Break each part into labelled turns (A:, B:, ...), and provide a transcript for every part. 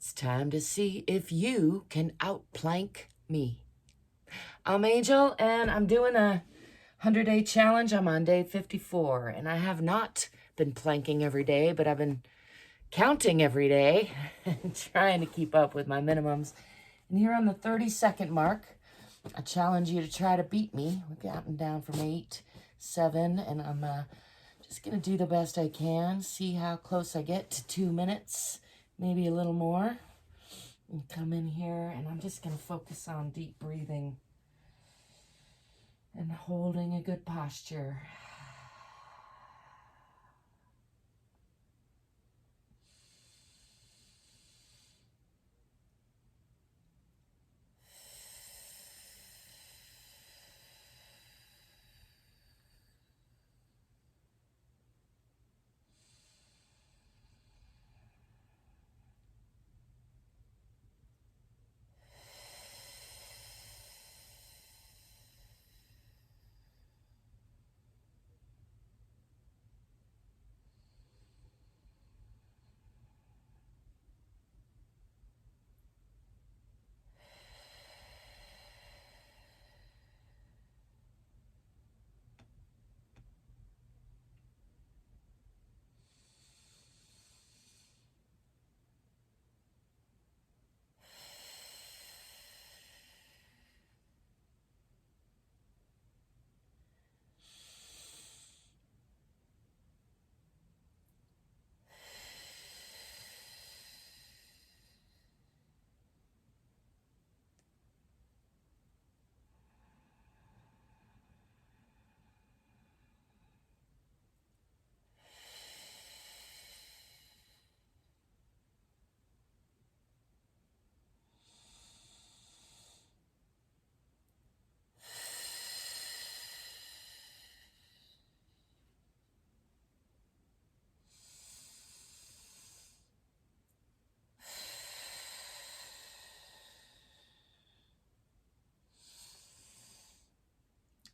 A: It's time to see if you can outplank me. I'm Angel, and I'm doing a 100-day challenge. I'm on day 54, and I have not been planking every day, but I've been counting every day and trying to keep up with my minimums. And here on the 30-second mark, I challenge you to try to beat me. We're counting down from 8, 7, and I'm just going to do the best I can, see how close I get to 2 minutes, maybe a little more. And come in here, and I'm just going to focus on deep breathing and holding a good posture.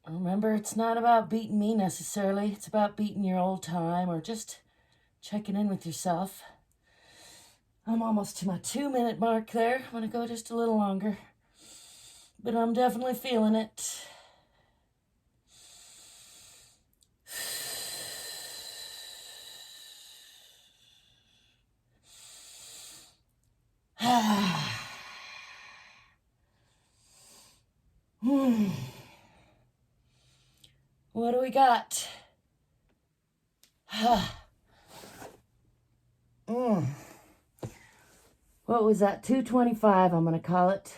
A: Remember, it's not about beating me necessarily. It's about beating your old time or just checking in with yourself. I'm almost to my 2-minute mark there. I'm going to go just a little longer. But I'm definitely feeling it. What do we got? What was that? 225, I'm going to call it.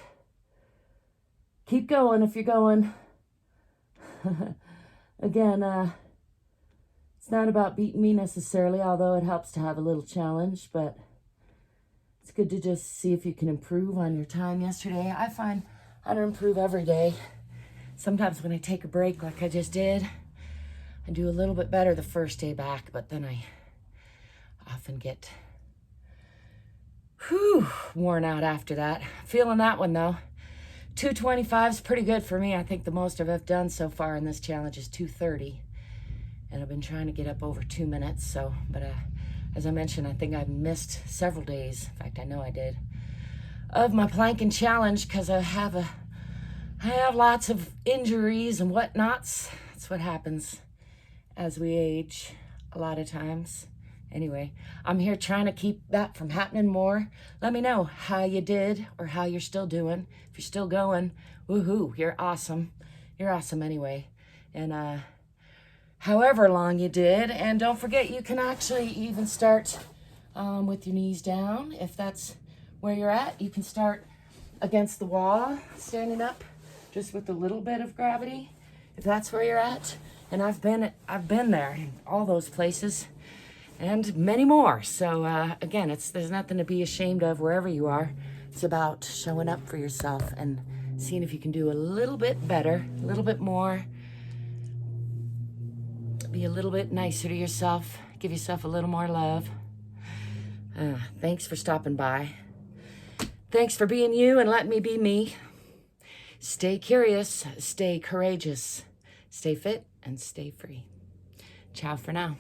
A: Keep going if you're going. Again, it's not about beating me necessarily, although it helps to have a little challenge, but it's good to just see if you can improve on your time yesterday. I find how to improve every day. Sometimes when I take a break like I just did, I do a little bit better the first day back, but then I often get worn out after that. Feeling that one though. 225 is pretty good for me. I think the most I've done so far in this challenge is 230. And I've been trying to get up over 2 minutes. So, but as I mentioned, I think I missed several days. In fact, I know I did, of my planking challenge because I have lots of injuries and whatnots. That's what happens as we age a lot of times. Anyway, I'm here trying to keep that from happening more. Let me know how you did or how you're still doing. If you're still going, woohoo, you're awesome. You're awesome anyway. And however long you did. And don't forget, you can actually even start with your knees down. If that's where you're at, you can start against the wall, standing up, just with a little bit of gravity, if that's where you're at. And I've been there in all those places and many more. So again, there's nothing to be ashamed of wherever you are. It's about showing up for yourself and seeing if you can do a little bit better, a little bit more, be a little bit nicer to yourself, give yourself a little more love. Thanks for stopping by. Thanks for being you and letting me be me. Stay curious, stay courageous, stay fit, and stay free. Ciao for now.